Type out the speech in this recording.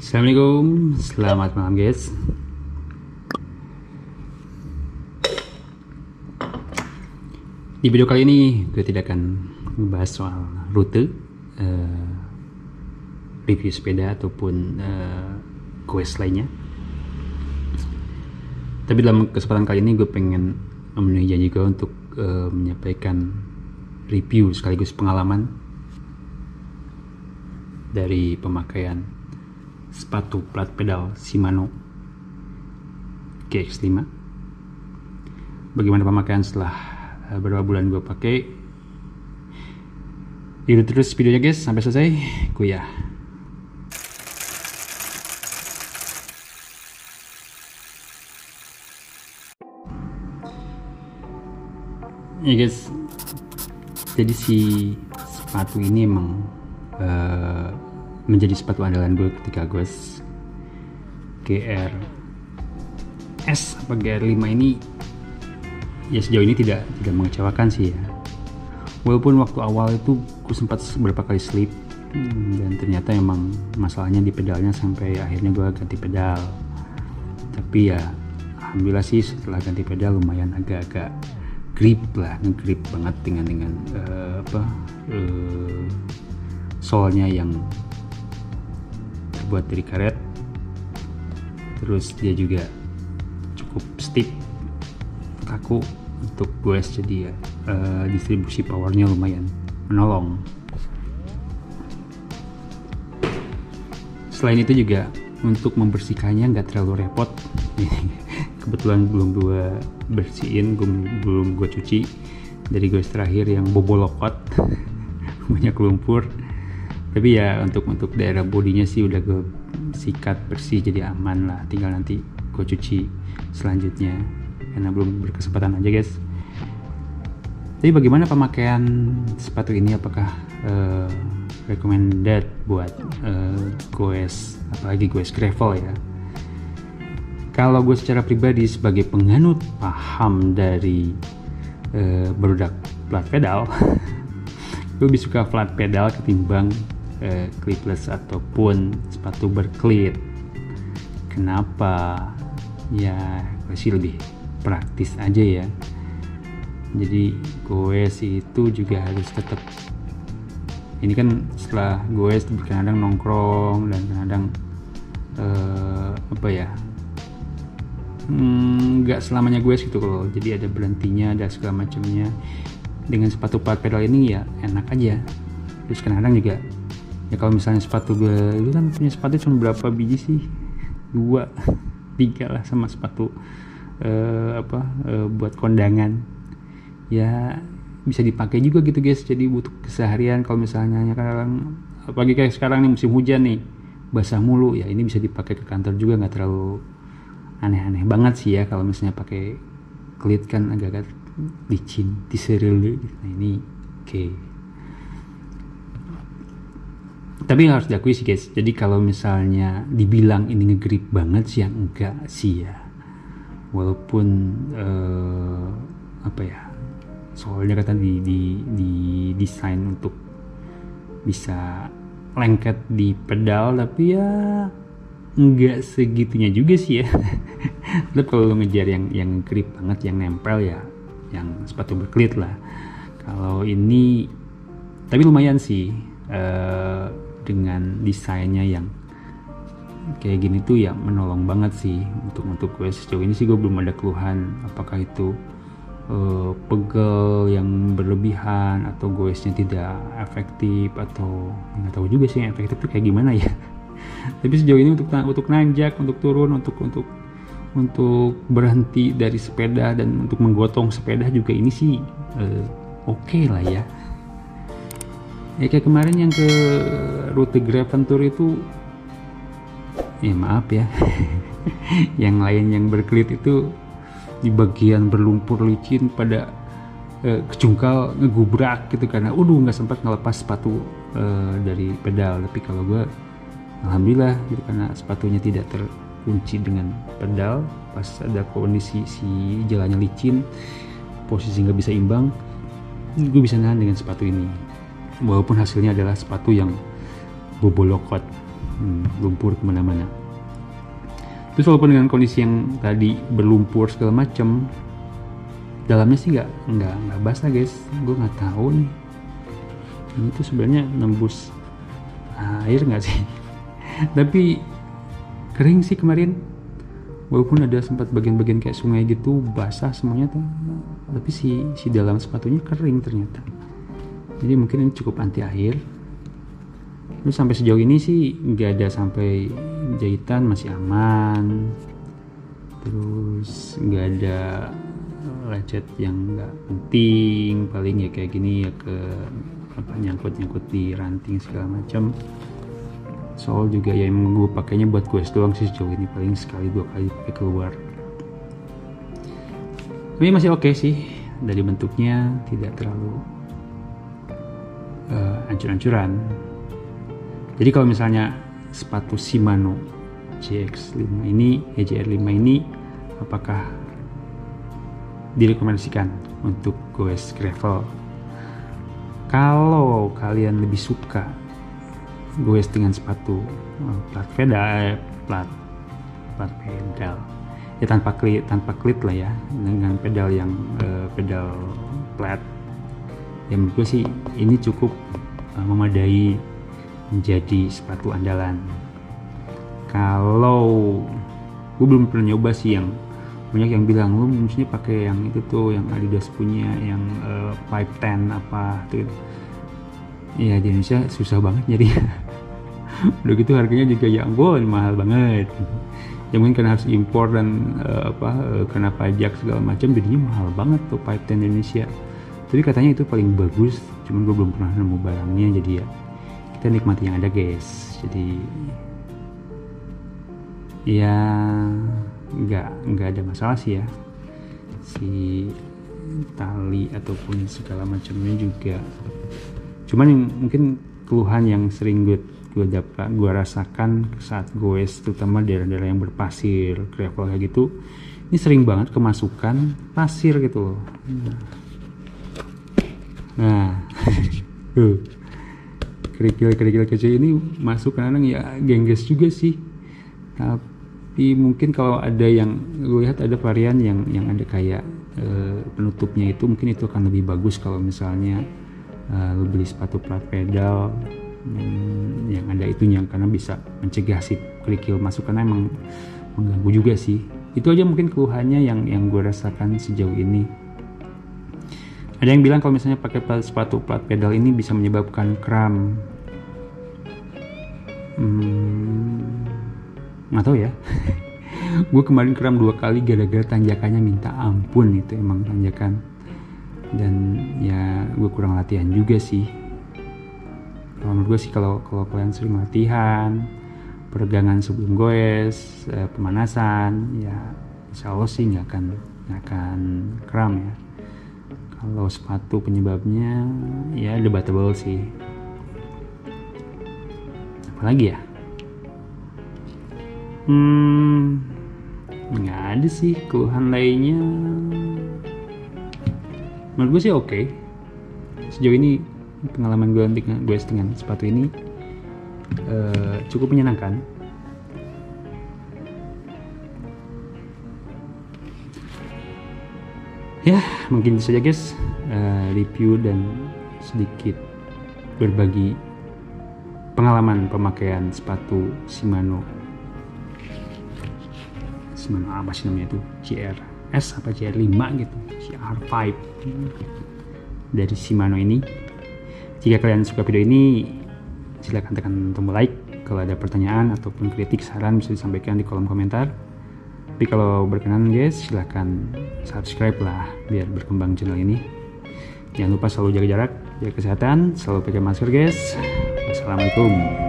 Assalamualaikum, selamat malam guys. Di video kali ini gue tidak akan membahas soal rute, review sepeda ataupun quest lainnya. Tapi dalam kesempatan kali ini gue pengen memenuhi janji gue untuk menyampaikan review sekaligus pengalaman dari pemakaian sepatu plat pedal Shimano GX5. Bagaimana pemakaian setelah beberapa bulan gue pakai? Ikuti terus videonya guys sampai selesai. Kuya. Ya guys, jadi si sepatu ini emang menjadi sepatu andalan gue ketika gue GRS apa GR5 ini ya sejauh ini tidak mengecewakan sih ya. Walaupun waktu awal itu gue sempat beberapa kali slip dan ternyata emang masalahnya di pedalnya sampai akhirnya gue ganti pedal. Tapi ya alhamdulillah sih setelah ganti pedal lumayan agak-agak grip lah, ngegrip banget dengan solnya yang terbuat dari karet, terus dia juga cukup stiff, kaku untuk goes, jadi ya distribusi powernya lumayan menolong. Selain itu juga untuk membersihkannya nggak terlalu repot. Kebetulan belum gue bersihin, belum gue cuci dari goes terakhir yang bobolokot banyak lumpur. Tapi ya untuk daerah bodinya sih udah gue sikat bersih, jadi aman lah. Tinggal nanti gue cuci selanjutnya karena belum berkesempatan aja guys. Tapi bagaimana pemakaian sepatu ini? Apakah recommended buat goes, apalagi goes gravel ya? Kalau gue secara pribadi sebagai penganut paham dari berudak flat pedal gue lebih suka flat pedal ketimbang clipless ataupun sepatu berklit. Kenapa? Ya gue sih lebih praktis aja ya. Jadi goes itu juga harus tetap, ini kan setelah goes kadang nongkrong dan kadang nggak selamanya goes gitu loh, jadi ada berhentinya, ada segala macamnya. Dengan sepatu flat pedal ini ya enak aja. Terus kadang juga ya kalau misalnya sepatu gue itu kan punya sepatu cuma berapa biji sih, 2, 3 lah, sama sepatu buat kondangan ya bisa dipakai juga gitu guys. Jadi butuh keseharian kalau misalnya kadang apalagi kayak sekarang nih musim hujan nih, basah mulu ya, ini bisa dipakai ke kantor juga, nggak terlalu aneh-aneh banget sih ya. Kalau misalnya pakai klit kan agak-agak licin, diseril. Nah ini oke. Tapi harus diakui sih guys, jadi kalau misalnya dibilang ini ngegrip banget sih, yang enggak sih ya. Walaupun soalnya kata di desain untuk bisa lengket di pedal, tapi ya enggak segitunya juga sih ya. Tapi kalau lo ngejar yang grip banget, yang nempel ya, yang sepatu berklit lah. Kalau ini tapi lumayan sih. Dengan desainnya yang kayak gini tuh ya menolong banget sih untuk gue. Sejauh ini sih gue belum ada keluhan apakah itu pegel yang berlebihan atau goesnya tidak efektif, atau nggak tahu juga sih yang efektif tuh kayak gimana ya. Tapi sejauh ini untuk nanjak, untuk turun, untuk berhenti dari sepeda dan untuk menggotong sepeda juga ini sih oke lah ya. Ya kayak kemarin yang ke rute Graven Tour itu, ya maaf ya, yang lain yang berklit itu di bagian berlumpur licin pada kecungkal ngegubrak gitu karena nggak sempat ngelepas sepatu dari pedal. Tapi kalau gue alhamdulillah gitu, karena sepatunya tidak terkunci dengan pedal pas ada kondisi si jalannya licin, posisi nggak bisa imbang, gue bisa nahan dengan sepatu ini. Walaupun hasilnya adalah sepatu yang bobolokot lumpur kemana-mana. Terus walaupun dengan kondisi yang tadi berlumpur segala macam, dalamnya sih nggak basah guys. Gue nggak tahu nih, ini tuh sebenarnya nembus air nggak sih? Tapi kering sih kemarin, walaupun ada sempat bagian-bagian kayak sungai gitu basah semuanya tuh, tapi si dalam sepatunya kering ternyata. Jadi mungkin ini cukup anti air. Terus sampai sejauh ini sih nggak ada sampai jahitan, masih aman. Terus nggak ada lecet yang nggak penting, paling ya kayak gini ya ke nyangkut di ranting segala macam. Soal juga ya emang gue pakainya buat goes doang sih sejauh ini, paling sekali 2 kali pakai keluar. Tapi masih oke sih, dari bentuknya tidak terlalu ancur-ancuran. Jadi kalau misalnya sepatu Shimano JR5 ini apakah direkomendasikan untuk goes gravel? Kalau kalian lebih suka goes dengan sepatu plat pedal ya tanpa klit lah ya, dengan pedal yang pedal flat, ya menurut gue sih ini cukup memadai menjadi sepatu andalan. Kalau gue belum pernah nyoba sih, yang banyak yang bilang lu mestinya pakai yang itu tuh, yang Adidas punya, yang Pipe 10 apa tuh. Ya di Indonesia susah banget jadi. Udah gitu harganya juga ya ampun mahal banget. Ya mungkin karena harus impor dan kena pajak segala macam, jadinya mahal banget tuh Pipe 10 Indonesia. Tapi katanya itu paling bagus, cuman gue belum pernah nemu barangnya, jadi ya kita nikmati yang ada guys. Jadi ya nggak ada masalah sih ya, si tali ataupun segala macamnya juga. Cuman yang mungkin keluhan yang sering gue rasakan saat goes, terutama daerah-daerah yang berpasir, gravel kayak gitu, ini sering banget kemasukan pasir gitu loh. Nah kerikil kecil ini masuk, kadang ya gengges juga sih. Tapi mungkin kalau ada yang gue lihat ada varian yang ada kayak penutupnya itu, mungkin itu akan lebih bagus kalau misalnya lu beli sepatu plat pedal yang ada itunya, karena bisa mencegah si kerikil masuk, karena emang mengganggu juga sih. Itu aja mungkin keluhannya yang gue rasakan sejauh ini. Ada yang bilang kalau misalnya pakai sepatu plat pedal ini bisa menyebabkan kram. Nggak tahu ya. Gue kemarin kram 2 kali gara-gara tanjakannya minta ampun, itu emang tanjakan. Dan ya gue kurang latihan juga sih. Kalau menurut gue sih kalau kalian sering latihan, peregangan sebelum goes, pemanasan, ya insya Allah sih nggak akan kram ya. Kalau sepatu penyebabnya ya debatable sih. Apalagi ya? Nggak ada sih keluhan lainnya. Menurut gue sih oke. Sejauh ini pengalaman gue dengan sepatu ini cukup menyenangkan. Ya mungkin itu saja guys, review dan sedikit berbagi pengalaman pemakaian sepatu Shimano apa sih namanya itu, CRS apa CR5 gitu, CR5 dari Shimano ini. Jika kalian suka video ini, silahkan tekan tombol like. Kalau ada pertanyaan ataupun kritik, saran bisa disampaikan di kolom komentar. Tapi kalau berkenan guys, silahkan subscribe lah biar berkembang channel ini. Jangan lupa selalu jaga jarak, jaga kesehatan, selalu pakai masker guys. Wassalamualaikum.